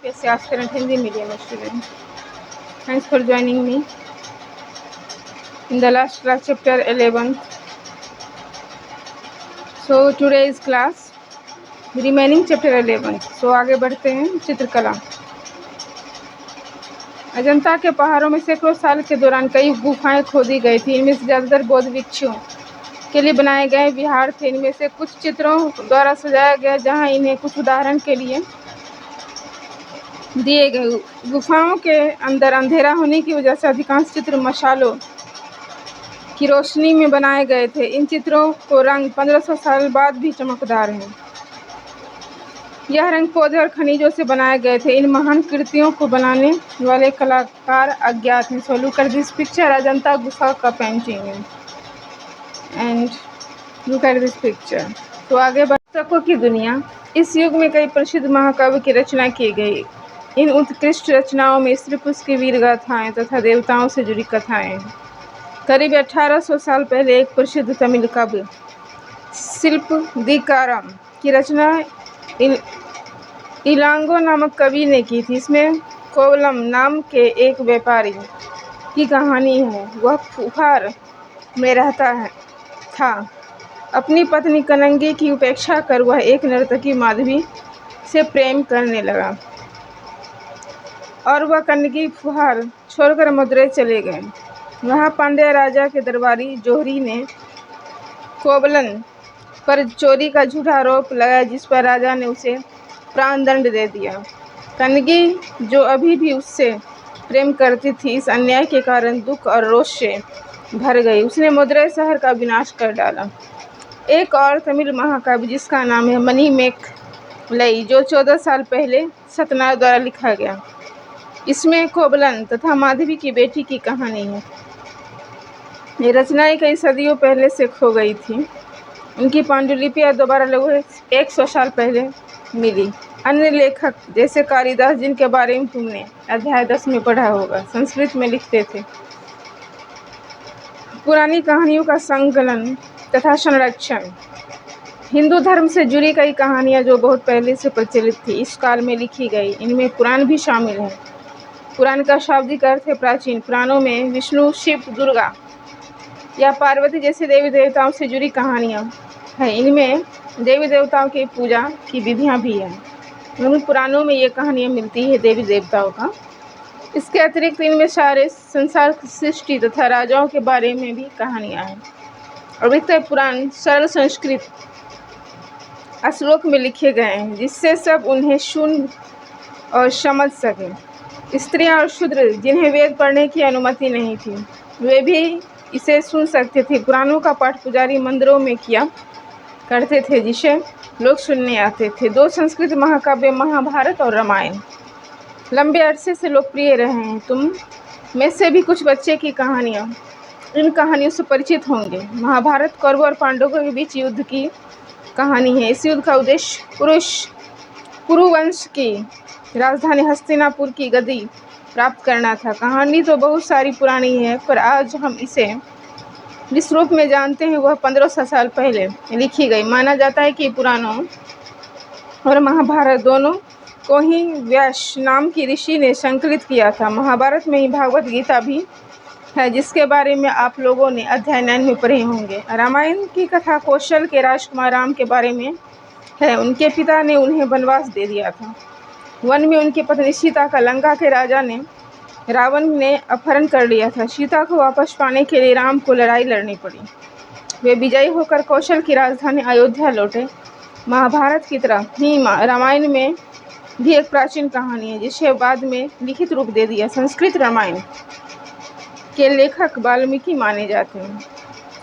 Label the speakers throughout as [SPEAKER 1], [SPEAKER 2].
[SPEAKER 1] UPSC aspirant Hindi medium student. Thanks for joining me in the last class, chapter 11. So today's class, remaining chapter 11. So आगे बढ़ते हैं। चित्रकला। अजंता के पहाड़ों में सैकड़ों साल के दौरान कई गुफाएं खोदी गई थी। इनमें से ज़्यादातर बौद्ध भिक्षुओं के लिए बनाए गए विहार थे। इनमें से कुछ चित्रों द्वारा सजाया गया, जहां इन्हें कुछ उदाहरण के लिए दिए गए। गुफाओं के अंदर अंधेरा होने की वजह से अधिकांश चित्र मशालों की रोशनी में बनाए गए थे। इन चित्रों को रंग 1500 साल बाद भी चमकदार हैं। यह रंग पौधे और खनिजों से बनाए गए थे। इन महान कृतियों को बनाने वाले कलाकार अज्ञात हैं। So look at this picture. Ajanta गुफा का पेंटिंग है and look at this picture. तो आगे पुस्तकों की दुनिया। इस युग में कई प्रसिद्ध महाकाव्य की रचना की गई। इन उत्कृष्ट रचनाओं में स्त्री पुरुष की वीर गाथाएं तथा देवताओं से जुड़ी कथाएं हैं। करीब 1800 साल पहले एक प्रसिद्ध तमिल काव्य शिल्पदिकारम की रचना इलांगो नामक कवि ने की थी। इसमें कोवलम नाम के एक व्यापारी की कहानी है। वह फुहार में रहता था। अपनी पत्नी कनंगी की उपेक्षा कर वह एक नर्तकी माधवी से प्रेम करने लगा और वह कनंगी फुहार छोड़कर मदुरै चले गए। वहाँ पांड्या राजा के दरबारी जोहरी ने कोवलन पर चोरी का झूठा आरोप लगाया, जिस पर राजा ने उसे प्राण दंड दे दिया। कनंगी, जो अभी भी उससे प्रेम करती थी, इस अन्याय के कारण दुख और रोष से भर गई। उसने मदुरै शहर का विनाश कर डाला। एक और तमिल महाकाव्य जिसका नाम है मणिमेखलई, जो 14 साल पहले सतनार द्वारा लिखा गया। इसमें कोवलन तथा माधवी की बेटी की कहानी है। ये रचनाएं कई सदियों पहले से खो गई थी। उनकी पांडुलिपियां दोबारा लगभग 100 साल पहले मिली। अन्य लेखक जैसे कालिदास, जिनके बारे में तुमने अध्याय 10 में पढ़ा होगा, संस्कृत में लिखते थे। पुरानी कहानियों का संकलन तथा संरक्षण। हिंदू धर्म से जुड़ी कई कहानियां जो बहुत पहले से प्रचलित थी, इस काल में लिखी गई। इनमें पुराण भी शामिल है। पुराण का शाब्दिक अर्थ है प्राचीन। पुराणों में विष्णु, शिव, दुर्गा या पार्वती जैसे देवी देवताओं से जुड़ी कहानियां हैं। इनमें देवी देवताओं की पूजा की विधियां भी हैं। उन पुराणों में ये कहानियां मिलती है देवी देवताओं का। इसके अतिरिक्त इनमें सारे संसार की सृष्टि तथा राजाओं के बारे में भी कहानियां हैं। अधिकतर पुराण सरल संस्कृत श्लोक में लिखे गए हैं, जिससे सब उन्हें सुन और समझ सकें। स्त्रियां और शूद्र, जिन्हें वेद पढ़ने की अनुमति नहीं थी, वे भी इसे सुन सकते थे। पुराणों का पाठ पुजारी मंदिरों में किया करते थे, जिसे लोग सुनने आते थे। 2 संस्कृत महाकाव्य महाभारत और रामायण लंबे अरसे से लोकप्रिय रहे हैं। तुम में से भी कुछ बच्चे की कहानियां इन कहानियों से परिचित होंगे। महाभारत कौरवों और पांडवों के बीच युद्ध की कहानी है। इस युद्ध का उद्देश्य कुरुवंश की राजधानी हस्तिनापुर की गद्दी प्राप्त करना था। कहानी तो बहुत सारी पुरानी है, पर आज हम इसे जिस रूप में जानते हैं वह 1500 साल पहले लिखी गई। माना जाता है कि पुराणों और महाभारत दोनों को ही व्यास नाम की ऋषि ने संकलित किया था। महाभारत में ही भागवत गीता भी है, जिसके बारे में आप लोगों ने अध्याय 9 में पढ़े होंगे। रामायण की कथा कौशल के राजकुमार राम के बारे में है। उनके पिता ने उन्हें वनवास दे दिया था। वन में उनकी पत्नी सीता का लंका के राजा रावण ने अपहरण कर लिया था। सीता को वापस पाने के लिए राम को लड़ाई लड़नी पड़ी। वे विजयी होकर कौशल की राजधानी अयोध्या लौटे। महाभारत की तरह ही रामायण में भी एक प्राचीन कहानी है, जिसे बाद में लिखित रूप दे दिया। संस्कृत रामायण के लेखक वाल्मीकि माने जाते हैं।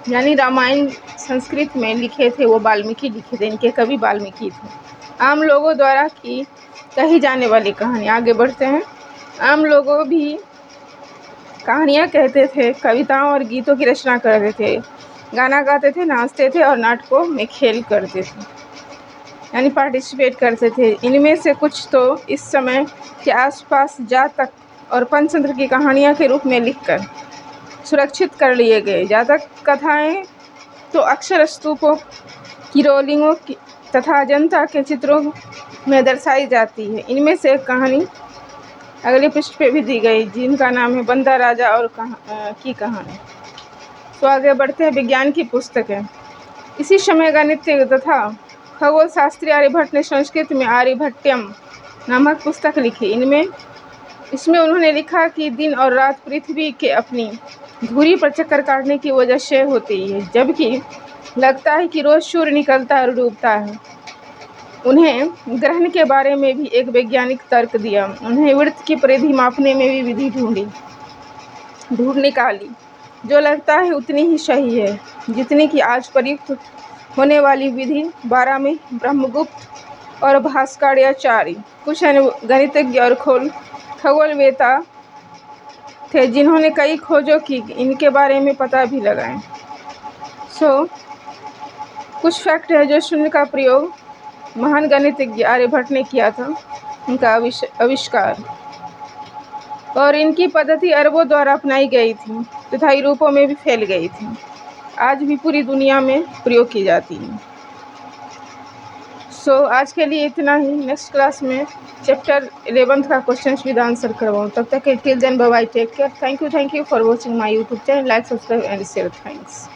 [SPEAKER 1] यानी रामायण संस्कृत में लिखे थे वो वाल्मीकि लिखे थे। इनके कवि वाल्मीकि थे। आम लोगों द्वारा कही जाने वाली कहानी। आगे बढ़ते हैं। आम लोगों भी कहानियाँ कहते थे, कविताओं और गीतों की रचना करते थे, गाना गाते थे, नाचते थे और नाटकों में खेल करते थे, यानी पार्टिसिपेट करते थे। इनमें से कुछ तो इस समय के आसपास जातक और पंचतंत्र की कहानियाँ के रूप में लिखकर सुरक्षित कर लिए गए। जातक कथाएं तो अक्सर स्तूपों की रोलिंगों तथा अजंता के चित्रों में दर्शाई जाती है। इनमें से एक कहानी अगले पृष्ठ पे भी दी गई, जिनका नाम है बंदा राजा और की कहानी। तो आगे बढ़ते हैं। विज्ञान की पुस्तक है। इसी समय गणित तथा खगोल शास्त्री आर्यभट्ट ने संस्कृत में आर्यभट्टयम नामक पुस्तक लिखी। इसमें उन्होंने लिखा कि दिन और रात पृथ्वी के अपनी धुरी पर चक्कर काटने की वजह से होती है, जबकि लगता है कि रोज सूर्य निकलता है और डूबता है। उन्हें ग्रहण के बारे में भी एक वैज्ञानिक तर्क दिया। उन्हें वृत्त की परिधि मापने में भी विधि ढूंढ निकाली, जो लगता है उतनी ही सही है जितनी कि आज प्रयुक्त होने वाली विधि 12 में ब्रह्मगुप्त और भास्कराचार्य कुछ गणितज्ञ और खगोलवेता थे, जिन्होंने कई खोजों की, इनके बारे में पता भी लगाए। कुछ फैक्ट है जो शून्य का प्रयोग महान गणितज्ञ आर्यभट्ट ने किया था, उनका आविष्कार, और इनकी पद्धति अरबों द्वारा अपनाई गई थी तथा यूरोपों में भी फैल गई थी। आज भी पूरी दुनिया में प्रयोग की जाती है। आज के लिए इतना ही। नेक्स्ट क्लास में चैप्टर 11 का क्वेश्चन विद आंसर करवाऊँ। तब तक till then bye bye, take care. Thank you for watching my YouTube channel. Like, subscribe and share. Thanks.